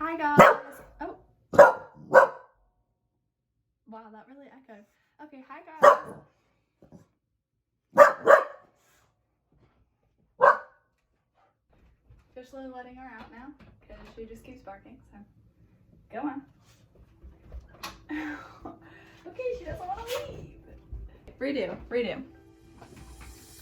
Hi guys. Oh. Wow, that really echoed. Okay, hi guys. Officially letting her out now because she just keeps barking. So go on. Okay, she doesn't want to leave. Redo.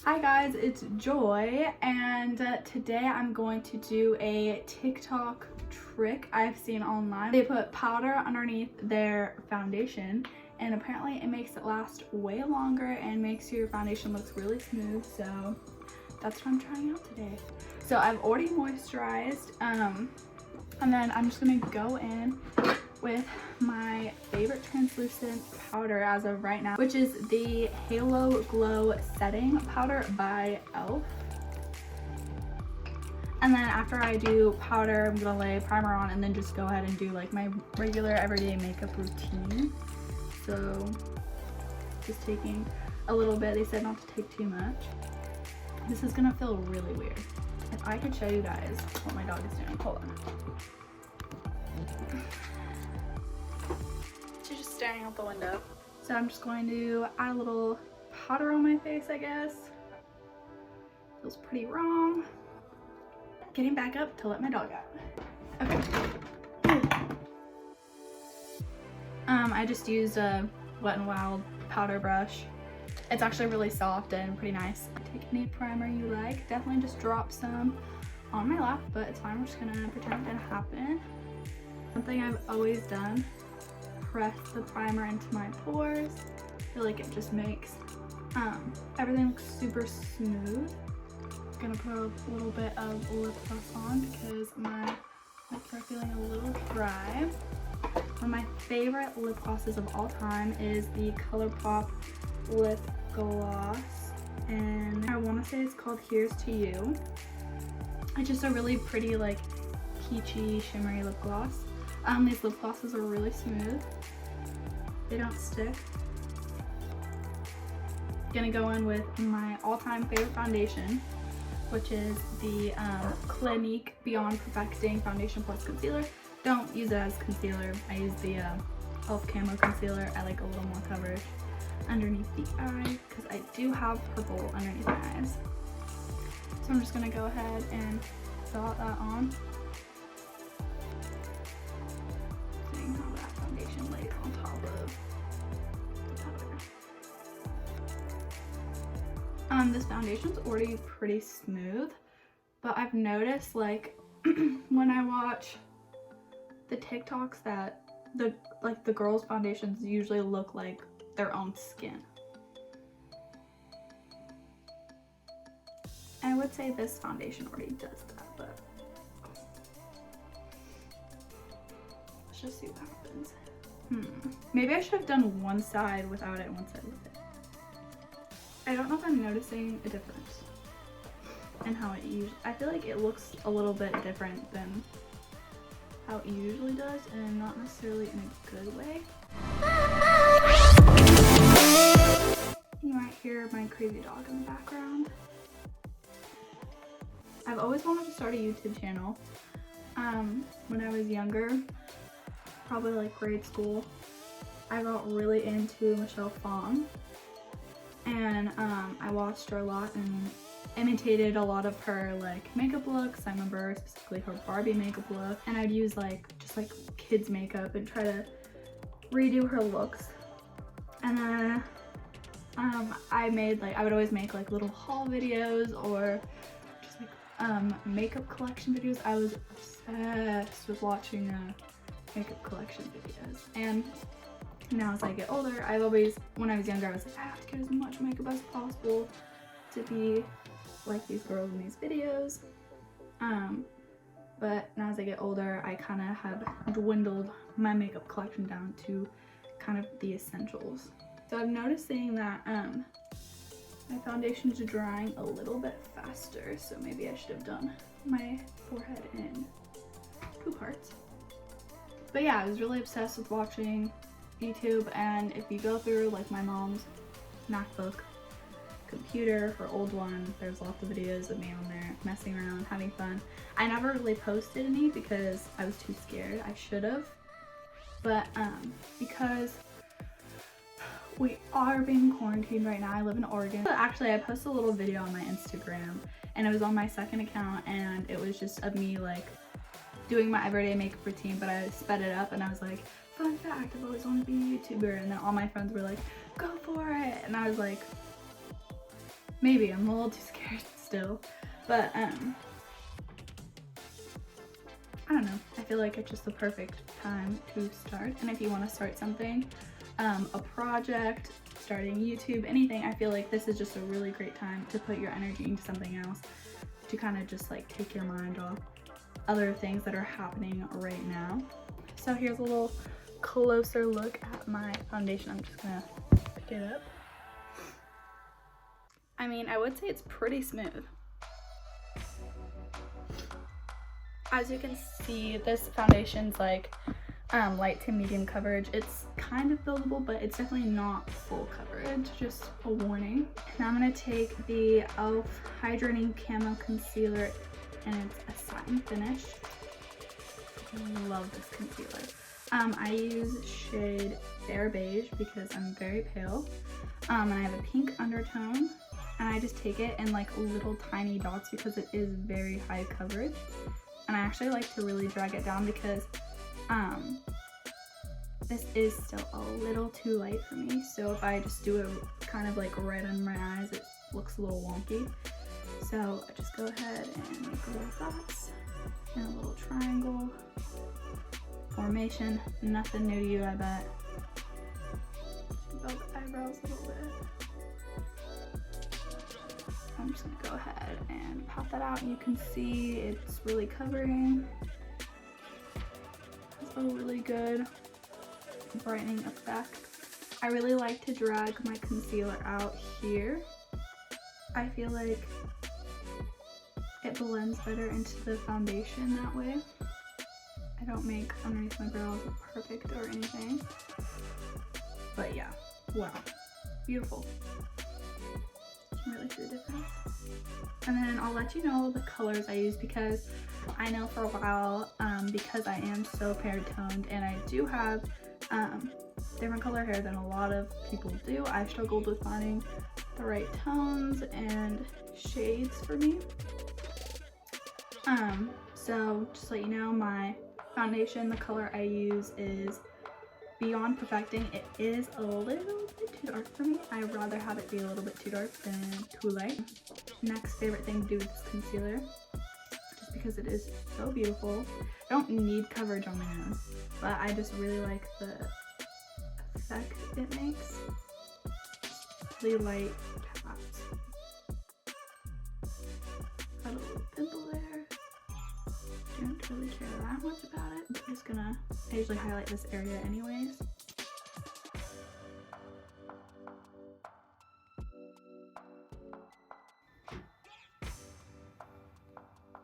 Hi guys, it's Joy, and today I'm going to do a TikTok trick I've seen online. They put powder underneath their foundation, and apparently it makes it last way longer and makes your foundation look really smooth, so that's what I'm trying out today. So I've already moisturized, and then I'm just gonna go in with my favorite translucent powder as of right now, which is the Halo Glow Setting Powder by e.l.f. And then after I do powder, I'm gonna lay primer on and then just go ahead and do like my regular everyday makeup routine. So just taking a little bit. They said not to take too much. This is gonna feel really weird. If I could show you guys what my dog is doing, hold on. She's just staring out the window. So I'm just going to add a little powder on my face, I guess. Feels pretty wrong. Getting back up to let my dog out. Okay. I just used a Wet n Wild powder brush. It's actually really soft and pretty nice. Take any primer you like. Definitely just drop some on my lap, but it's fine. We're just gonna pretend it didn't happen. Something I've always done, press the primer into my pores. I feel like it just makes everything look super smooth. I'm gonna put a little bit of lip gloss on because my lips are feeling a little dry. One of my favorite lip glosses of all time is the ColourPop lip gloss, and I want to say it's called Here's to You. It's just a really pretty, like, peachy, shimmery lip gloss. These lip glosses are really smooth. They don't stick. Gonna go in with my all-time favorite foundation, which is the Clinique Beyond Perfecting Foundation Plus Concealer. Don't use it as concealer. I use the e.l.f. Camo Concealer. I like a little more coverage underneath the eye because I do have purple underneath my eyes. So I'm just gonna go ahead and dot that on. Seeing how that foundation lays on top of the powder. This foundation's already pretty smooth, but I've noticed, like, when I watch the TikToks that the girls' foundations usually look like their own skin. I would say this foundation already does that, but let's just see what happens. Maybe I should have done one side without it and one side with it. I don't know if I'm noticing a difference in how it usually, I feel like it looks a little bit different than how it usually does, and not necessarily in a good way. You might hear my crazy dog in the background. I've always wanted to start a YouTube channel. When I was younger, probably like grade school, I got really into Michelle Phan, and I watched her a lot and imitated a lot of her like makeup looks. I remember specifically her Barbie makeup look, and I'd use just kids makeup and try to redo her looks. And then I would always make like little haul videos or just like makeup collection videos. I was obsessed with watching makeup collection videos. And now as I get older, when I was younger, I was like, I have to get as much makeup as possible to be like these girls in these videos. But now as I get older, I kind of have dwindled my makeup collection down to kind of the essentials. So I'm noticing that my foundation is drying a little bit faster, so maybe I should have done my forehead in 2 parts. But yeah, I was really obsessed with watching YouTube, and if you go through like my mom's MacBook computer for old ones. There's lots of videos of me on there messing around, having fun. I never really posted any because I was too scared. I should have, but because we are being quarantined right now. I live in Oregon. Actually, I posted a little video on my Instagram, and it was on my second account, and it was just of me like doing my everyday makeup routine, but I sped it up and I was like, fun fact, I've always wanted to be a YouTuber. And then all my friends were like, go for it. And I was like, maybe I'm a little too scared still, but I don't know. I feel like it's just the perfect time to start. And if you want to start something, a project, starting YouTube, anything, I feel like this is just a really great time to put your energy into something else, to kind of just like take your mind off other things that are happening right now. So here's a little closer look at my foundation. I'm just gonna pick it up. I mean, I would say it's pretty smooth. As you can see, this foundation's like light to medium coverage. It's kind of buildable, but it's definitely not full coverage, just a warning. Now I'm gonna take the e.l.f. Hydrating Camo Concealer, and it's a satin finish. I love this concealer. I use shade Fair Beige because I'm very pale, and I have a pink undertone, and I just take it in like little tiny dots because it is very high coverage, and I actually like to really drag it down because this is still a little too light for me, so if I just do it kind of like right under my eyes, it looks a little wonky. So I just go ahead and make little dots and a little triangle formation. Nothing new to you, I bet. Build the eyebrows a little bit. I'm just gonna go ahead and pop that out, and you can see it's really covering. It's a really good brightening effect. I really like to drag my concealer out here. I feel like it blends better into the foundation that way. I don't make underneath my brows perfect or anything, but yeah, wow, beautiful. You can really see the difference. And then I'll let you know the colors I use, because I know for a while, because I am so pale toned and I do have different color hair than a lot of people do, I struggled with finding the right tones and shades for me. So just to let you know, my foundation, the color I use is Beyond Perfecting. It is a little bit too dark for me. I'd rather have it be a little bit too dark than too light. Next favorite thing to do with this concealer, just because it is so beautiful. I don't need coverage on my nose, but I just really like the effect it makes. Just really light taps. Got a little pimple there. Don't really care that much about it. I'm just gonna, I usually highlight this area anyways.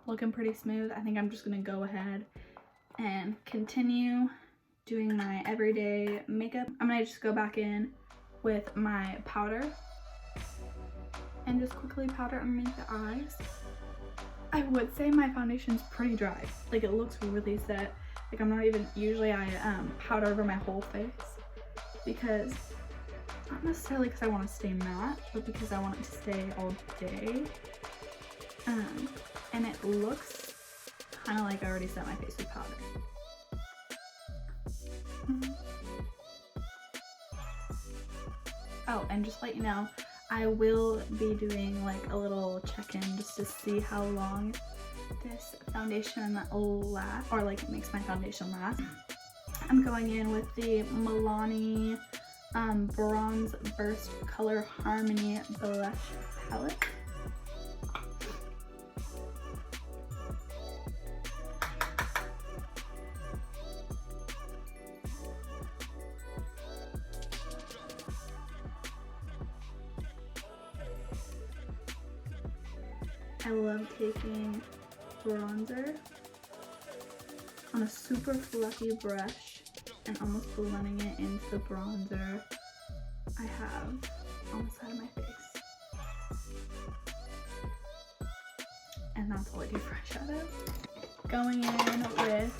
Looking pretty smooth. I think I'm just gonna go ahead and continue doing my everyday makeup. I'm gonna just go back in with my powder and just quickly powder underneath the eyes. I would say my foundation's pretty dry. Like, it looks really set. Like, I'm not even, usually I powder over my whole face, because, not necessarily because I want to stay matte, but because I want it to stay all day. And it looks kind of like I already set my face with powder. Oh, and just to let you know, I will be doing like a little check-in just to see how long this foundation will last, or like it makes my foundation last. I'm going in with the Milani Bronze Burst Color Harmony Blush Palette. I love taking bronzer on a super fluffy brush and almost blending it into the bronzer I have on the side of my face. that's all I do for eyeshadow. Going in with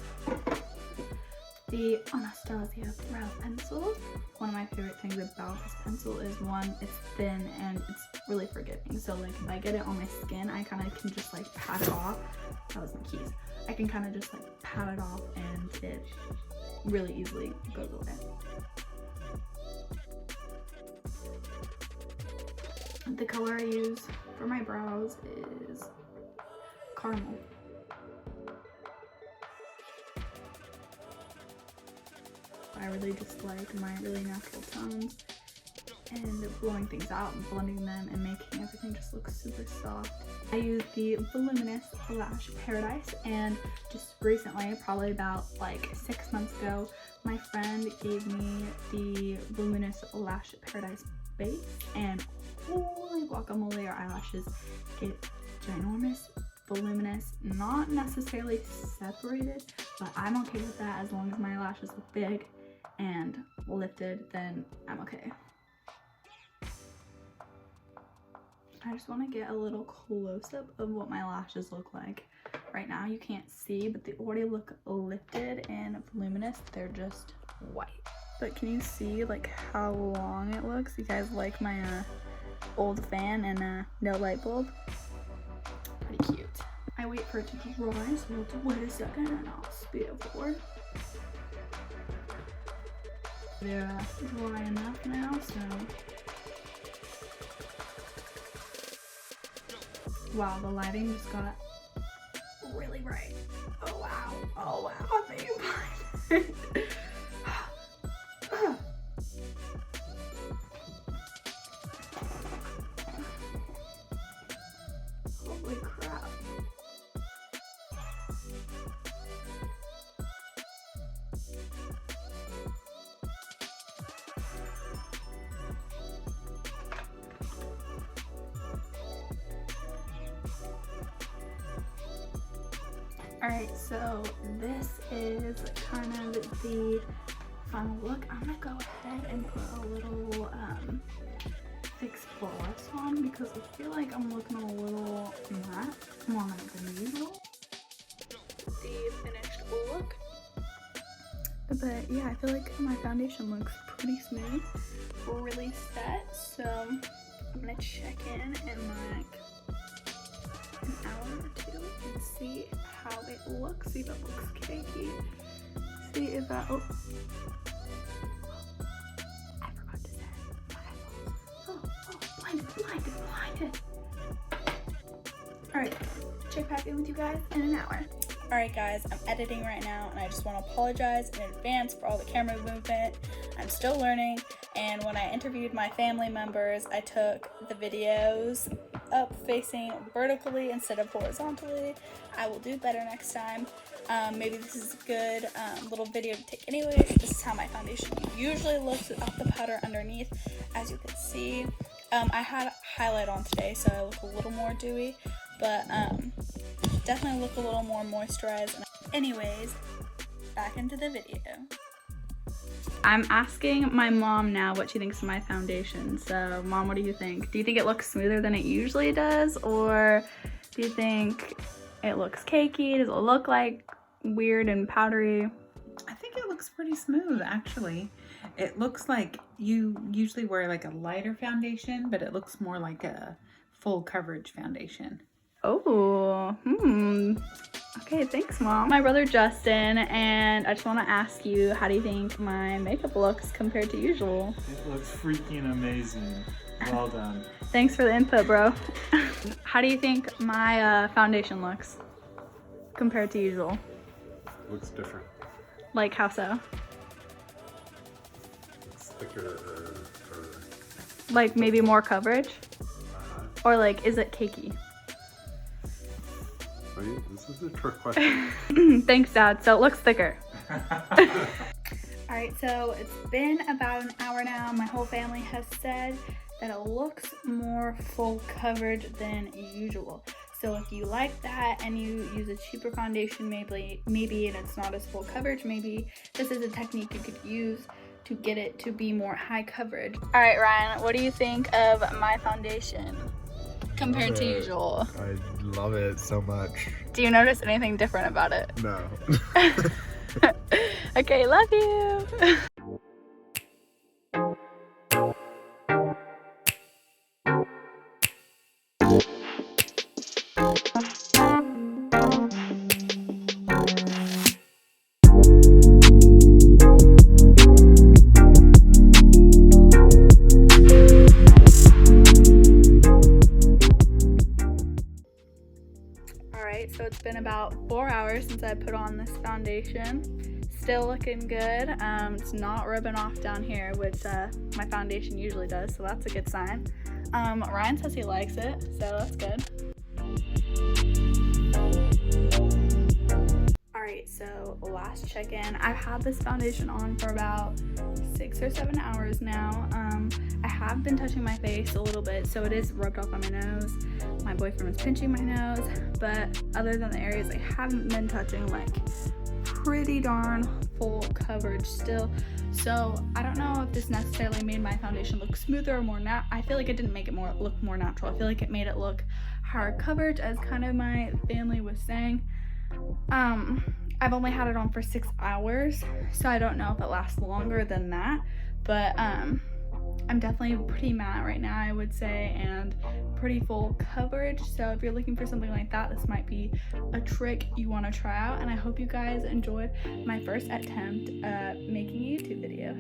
the Anastasia brow pencil. One of my favorite things about this pencil is one, it's thin and it's really forgiving. So like if I get it on my skin, I kind of can just like pat it off. That was my keys. I can kind of just like pat it off and it really easily goes away. The color I use for my brows is caramel. I really just like my really natural tones and blowing things out and blending them and making everything just look super soft. I use the Voluminous Lash Paradise, and just recently, probably about like 6 months ago, my friend gave me the Voluminous Lash Paradise base, and holy guacamole, your eyelashes get ginormous, voluminous, not necessarily separated, but I'm okay with that as long as my lashes look big and lifted, then I'm okay. I just want to get a little close-up of what my lashes look like. Right now you can't see, but they already look lifted and voluminous. They're just white. But can you see like how long it looks? You guys like my old fan and no light bulb? Pretty cute. I wait for it to dry, so we'll wait a second and I'll speed it forward. They're dry enough now, so. Wow, the lighting just got really bright. Oh wow, oh wow, I think you're fine. Holy crap. Alright, so this is kind of the final look. I'm gonna go ahead and put a little fix gloss on because I feel like I'm looking a little matte, more like than usual. The finished look. But yeah, I feel like my foundation looks pretty smooth, really set, so I'm gonna check in like an hour or two and see how it looks, see if it looks cakey, see if that, oh, I forgot to set my eyeballs. Blinded. Alright, check back in with you guys in an hour. Alright guys, I'm editing right now and I just want to apologize in advance for all the camera movement. I'm still learning, and when I interviewed my family members, I took the videos up facing vertically instead of horizontally. I will do better next time. Maybe this is a good little video to take anyways. This is how my foundation usually looks without the powder underneath, as you can see. I had highlight on today, so I look a little more dewy, but definitely look a little more moisturized. Anyways, back into the video. I'm asking my mom now what she thinks of my foundation. So mom, what do you think? Do you think it looks smoother than it usually does, or do you think it looks cakey? Does it look like weird and powdery? I think it looks pretty smooth, actually. It looks like you usually wear like a lighter foundation, but it looks more like a full coverage foundation. Oh, okay, thanks mom. My brother Justin, and I just want to ask you, how do you think my makeup looks compared to usual? It looks freaking amazing. Well done. Thanks for the input, bro. How do you think my foundation looks compared to usual? Looks different. Like how so? It's thicker or Like maybe more coverage? Or like, is it cakey? Wait, this is a trick question. Thanks, Dad. So it looks thicker. Alright, so it's been about an hour now. My whole family has said that it looks more full coverage than usual. So if you like that and you use a cheaper foundation, maybe and it's not as full coverage, maybe this is a technique you could use to get it to be more high coverage. Alright, Ryan, what do you think of my foundation? compared Love to it. usual? I love it so much. Do you notice anything different about it? No. Okay, love you. Alright, so it's been about 4 hours since I put on this foundation. Still looking good. It's not rubbing off down here, which my foundation usually does, so that's a good sign. Ryan says he likes it, so that's good. Alright, so last check-in. I've had this foundation on for about 6 or 7 hours now. I have been touching my face a little bit, so it is rubbed off on my nose. My boyfriend was pinching my nose, but other than the areas I haven't been touching, like pretty darn full coverage still. So I don't know if this necessarily made my foundation look smoother or more I feel like it didn't make it look more natural. I feel like it made it look higher coverage, as kind of my family was saying. I've only had it on for 6 hours, so I don't know if it lasts longer than that, but I'm definitely pretty matte right now, I would say, and pretty full coverage. So if you're looking for something like that, this might be a trick you want to try out. And I hope you guys enjoyed my first attempt at making a YouTube video.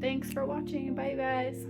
Thanks for watching. Bye, you guys.